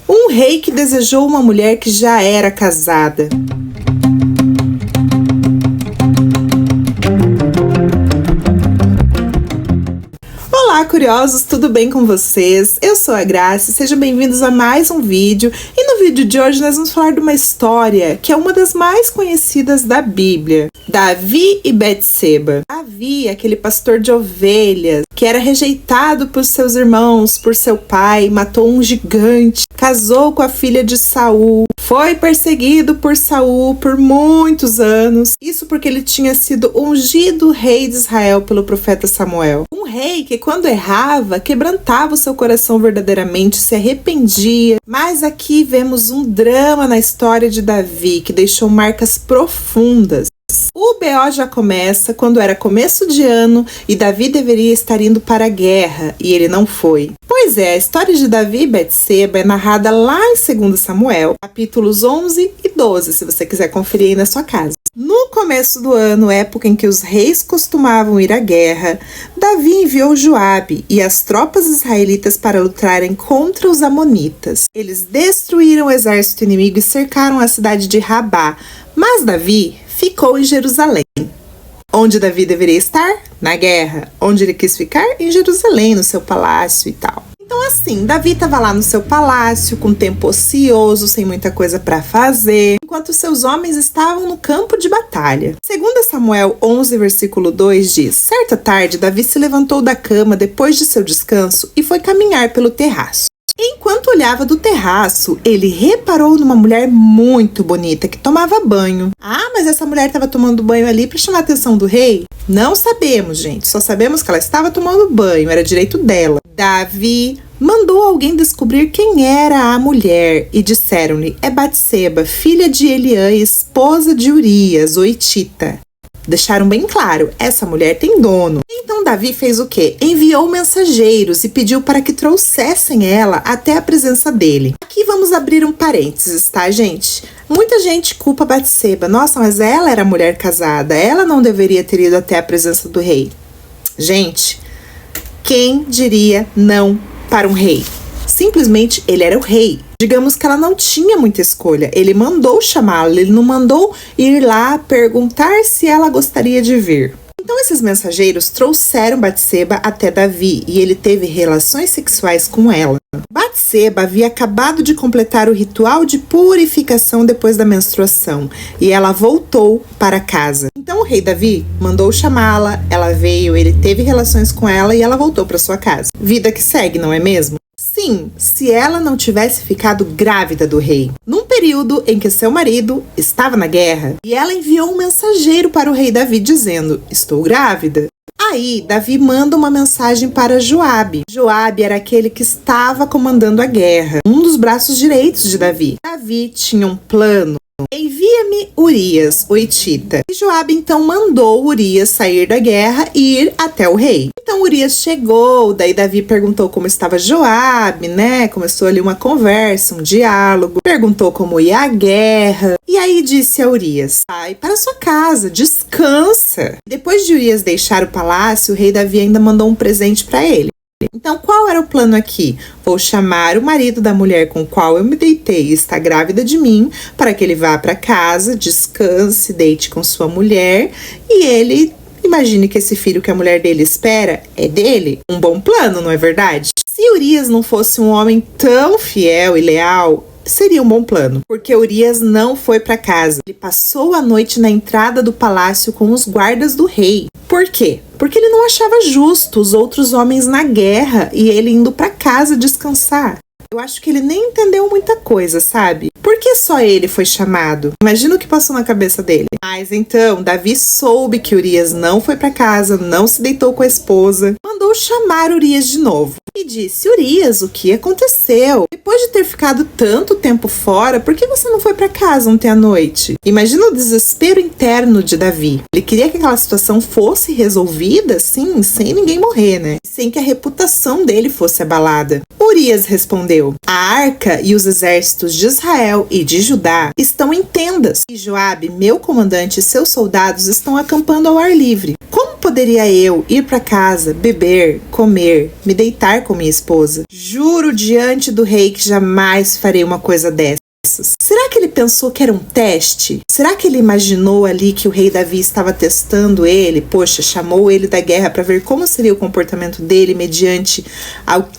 Um rei que desejou uma mulher que já era casada. Olá, curiosos, tudo bem com vocês? Eu sou a Grace, sejam bem-vindos a mais um vídeo. E no vídeo de hoje nós vamos falar de uma história que é uma das mais conhecidas da Bíblia. Davi e Betseba. Davi, aquele pastor de ovelhas, que era rejeitado por seus irmãos, por seu pai, matou um gigante, casou com a filha de Saul, foi perseguido por Saul por muitos anos. Isso porque ele tinha sido ungido rei de Israel pelo profeta Samuel. Um rei que quando errava, quebrantava o seu coração verdadeiramente, se arrependia. Mas aqui vemos um drama na história de Davi, que deixou marcas profundas. O BO já começa quando era começo de ano e Davi deveria estar indo para a guerra e ele não foi. Pois é, a história de Davi e Betseba é narrada lá em 2 Samuel, capítulos 11 e 12, se você quiser conferir aí na sua casa. No começo do ano, época em que os reis costumavam ir à guerra, Davi enviou Joabe e as tropas israelitas para lutarem contra os amonitas. Eles destruíram o exército inimigo e cercaram a cidade de Rabá, mas Davi ficou em Jerusalém. Onde Davi deveria estar? Na guerra. Onde ele quis ficar? Em Jerusalém, no seu palácio e tal. Então assim, Davi estava lá no seu palácio, com tempo ocioso, sem muita coisa para fazer, enquanto seus homens estavam no campo de batalha. 2 Samuel 11, versículo 2 diz: Certa tarde, Davi se levantou da cama depois de seu descanso e foi caminhar pelo terraço. Enquanto olhava do terraço, ele reparou numa mulher muito bonita que tomava banho. Ah, mas essa mulher estava tomando banho ali para chamar a atenção do rei? Não sabemos, gente. Só sabemos que ela estava tomando banho, era direito dela. Davi mandou alguém descobrir quem era a mulher e disseram-lhe: é Betseba, filha de Eliã e esposa de Urias, o Hitita. Deixaram bem claro, essa mulher tem dono. Então Davi fez o quê? Enviou mensageiros e pediu para que trouxessem ela até a presença dele. Aqui vamos abrir um parênteses, tá, gente? Muita gente culpa Betseba. Nossa, mas ela era mulher casada, ela não deveria ter ido até a presença do rei. Gente, quem diria não para um rei? Simplesmente ele era o rei. Digamos que ela não tinha muita escolha. Ele mandou chamá-la, ele não mandou ir lá perguntar se ela gostaria de vir. Então esses mensageiros trouxeram Betseba até Davi e ele teve relações sexuais com ela. Betseba havia acabado de completar o ritual de purificação depois da menstruação e ela voltou para casa. Então o rei Davi mandou chamá-la, ela veio, ele teve relações com ela e ela voltou para sua casa. Vida que segue, não é mesmo? Sim, se ela não tivesse ficado grávida do rei, num período em que seu marido estava na guerra, e ela enviou um mensageiro para o rei Davi dizendo: estou grávida. Aí, Davi manda uma mensagem para Joabe. Joabe era aquele que estava comandando a guerra, um dos braços direitos de Davi. Davi tinha um plano. Envia-me Urias, o Hitita. E Joabe então mandou Urias sair da guerra e ir até o rei. Então Urias chegou, daí Davi perguntou como estava Joabe, né? Começou ali uma conversa, um diálogo. Perguntou como ia a guerra. E aí disse a Urias: vai para sua casa, descansa. Depois de Urias deixar o palácio, o rei Davi ainda mandou um presente para ele. Então, qual era o plano aqui? Vou chamar o marido da mulher com qual eu me deitei e está grávida de mim, para que ele vá para casa, descanse, deite com sua mulher e ele imagine que esse filho que a mulher dele espera é dele. Um bom plano, não é verdade? Se Urias não fosse um homem tão fiel e leal, seria um bom plano, porque Urias não foi para casa. Ele passou a noite na entrada do palácio com os guardas do rei. Por quê? Porque ele não achava justo os outros homens na guerra e ele indo para casa descansar. Eu acho que ele nem entendeu muita coisa, sabe? Por que só ele foi chamado? Imagina o que passou na cabeça dele. Mas então, Davi soube que Urias não foi para casa, não se deitou com a esposa, mandou chamar Urias de novo. E disse: Urias, o que aconteceu? Depois de ter ficado tanto tempo fora, por que você não foi para casa ontem à noite? Imagina o desespero interno de Davi. Ele queria que aquela situação fosse resolvida, sim, sem ninguém morrer, né? Sem que a reputação dele fosse abalada. Urias respondeu: a arca e os exércitos de Israel e de Judá estão em tendas, e Joabe, meu comandante, e seus soldados estão acampando ao ar livre. Como poderia eu ir para casa, beber, comer, me deitar com minha esposa? Juro diante do rei que jamais farei uma coisa dessa. Será que ele pensou que era um teste? Será que ele imaginou ali que o rei Davi estava testando ele? Poxa, chamou ele da guerra para ver como seria o comportamento dele mediante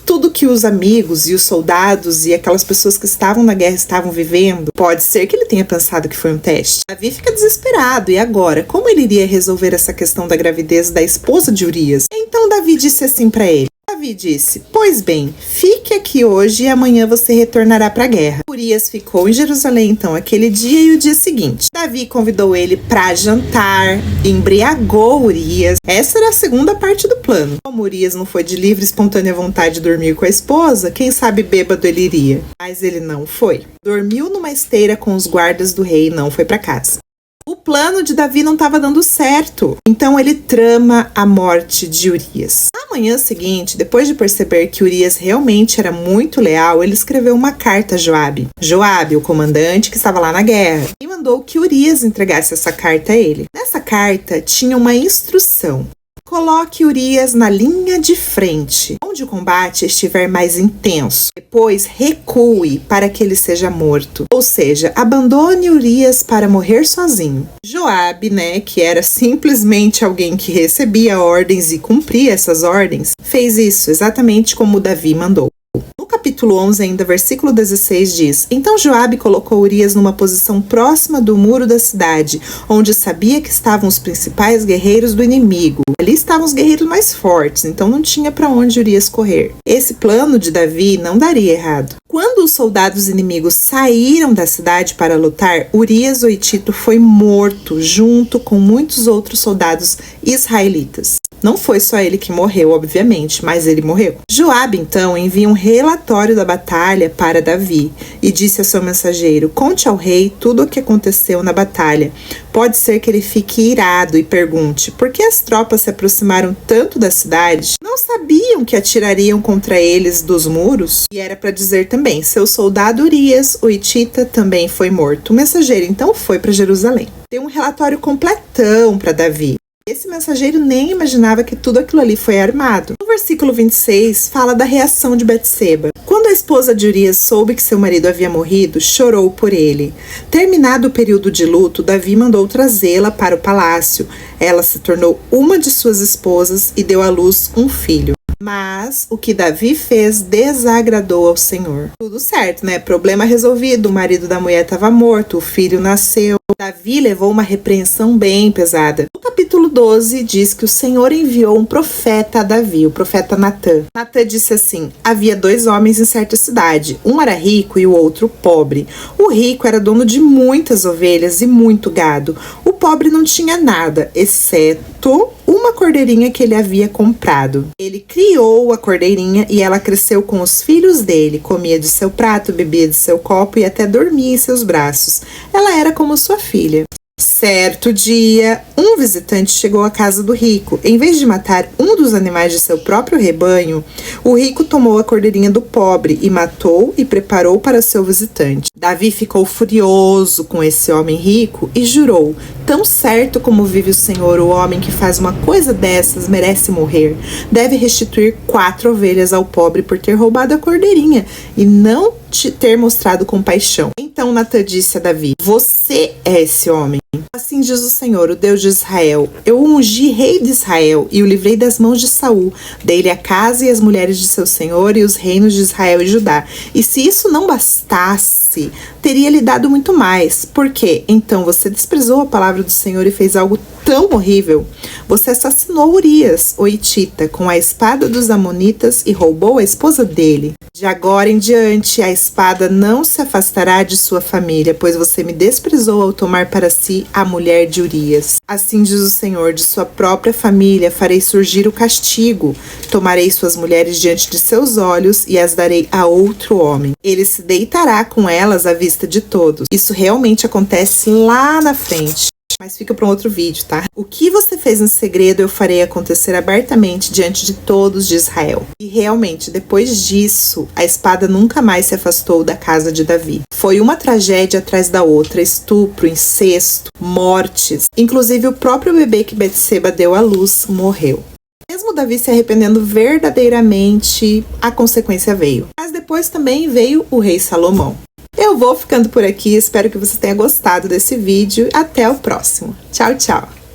tudo que os amigos e os soldados e aquelas pessoas que estavam na guerra estavam vivendo? Pode ser que ele tenha pensado que foi um teste. Davi fica desesperado. E agora? Como ele iria resolver essa questão da gravidez da esposa de Urias? Então Davi disse assim para ele. Davi disse, pois bem, fique aqui hoje e amanhã você retornará para a guerra. Urias ficou em Jerusalém então aquele dia e o dia seguinte. Davi convidou ele para jantar, embriagou Urias. Essa era a segunda parte do plano. Como Urias não foi de livre e espontânea vontade de dormir com a esposa, quem sabe bêbado ele iria. Mas ele não foi. Dormiu numa esteira com os guardas do rei e não foi para casa. O plano de Davi não estava dando certo, então ele trama a morte de Urias. Na manhã seguinte, depois de perceber que Urias realmente era muito leal, ele escreveu uma carta a Joabe. Joabe, o comandante que estava lá na guerra, e mandou que Urias entregasse essa carta a ele. Nessa carta tinha uma instrução. Coloque Urias na linha de frente, onde o combate estiver mais intenso. Depois recue para que ele seja morto. Ou seja, abandone Urias para morrer sozinho. Joabe, que era simplesmente alguém que recebia ordens e cumpria essas ordens, fez isso exatamente como Davi mandou. No capítulo 11, ainda versículo 16, diz: Então Joabe colocou Urias numa posição próxima do muro da cidade, onde sabia que estavam os principais guerreiros do inimigo. Ali estavam os guerreiros mais fortes, então não tinha para onde Urias correr. Esse plano de Davi não daria errado. Quando os soldados inimigos saíram da cidade para lutar, Urias o Hitito foi morto, junto com muitos outros soldados israelitas. Não foi só ele que morreu, obviamente, mas ele morreu. Joabe, então, envia um relatório da batalha para Davi e disse a seu mensageiro: conte ao rei tudo o que aconteceu na batalha. Pode ser que ele fique irado e pergunte: por que as tropas se aproximaram tanto da cidade? Não sabiam que atirariam contra eles dos muros? E era para dizer também: seu soldado Urias, o Hitita, também foi morto. O mensageiro, então, foi para Jerusalém. Deu um relatório completão para Davi. Esse mensageiro nem imaginava que tudo aquilo ali foi armado. No versículo 26, fala da reação de Betseba. Quando a esposa de Urias soube que seu marido havia morrido, chorou por ele. Terminado o período de luto, Davi mandou trazê-la para o palácio. Ela se tornou uma de suas esposas e deu à luz um filho. Mas o que Davi fez desagradou ao Senhor. Tudo certo, Problema resolvido. O marido da mulher estava morto, o filho nasceu. Davi levou uma repreensão bem pesada. No capítulo 12 diz que o Senhor enviou um profeta a Davi, o profeta Natã. Natã disse assim: havia 2 homens em certa cidade. Um era rico e o outro pobre. O rico era dono de muitas ovelhas e muito gado. O pobre não tinha nada, exceto uma cordeirinha que ele havia comprado. Ele criou a cordeirinha e ela cresceu com os filhos dele, comia de seu prato, bebia de seu copo e até dormia em seus braços. Ela era como sua filha. Certo dia, um visitante chegou à casa do rico. Em vez de matar um dos animais de seu próprio rebanho, o rico tomou a cordeirinha do pobre e matou e preparou para seu visitante. Davi ficou furioso com esse homem rico e jurou: tão certo como vive o Senhor, o homem que faz uma coisa dessas merece morrer. Deve restituir 4 ovelhas ao pobre por ter roubado a cordeirinha e não ter mostrado compaixão. Então Natã disse a Davi: você é esse homem. Assim diz o Senhor, o Deus de Israel: eu o ungi rei de Israel e o livrei das mãos de Saul. Dei-lhe a casa e as mulheres de seu senhor e os reinos de Israel e Judá. E se isso não bastasse, teria lhe dado muito mais. Por quê? Então você desprezou a palavra do Senhor e fez algo tão horrível. Você assassinou Urias, o Hitita, com a espada dos amonitas e roubou a esposa dele. De agora em diante, a espada não se afastará de sua família, pois você me desprezou ao tomar para si a mulher de Urias. Assim diz o Senhor: de sua própria família farei surgir o castigo. Tomarei suas mulheres diante de seus olhos e as darei a outro homem. Ele se deitará com elas à vista de todos. Isso realmente acontece lá na frente. mas fica para um outro vídeo, tá? O que você fez em segredo eu farei acontecer abertamente diante de todos de Israel. E realmente, depois disso, a espada nunca mais se afastou da casa de Davi. Foi uma tragédia atrás da outra, estupro, incesto, mortes. Inclusive o próprio bebê que Betseba deu à luz morreu. Mesmo Davi se arrependendo verdadeiramente, a consequência veio. Mas depois também veio o rei Salomão. Eu vou ficando por aqui, espero que você tenha gostado desse vídeo. Até o próximo. Tchau, tchau!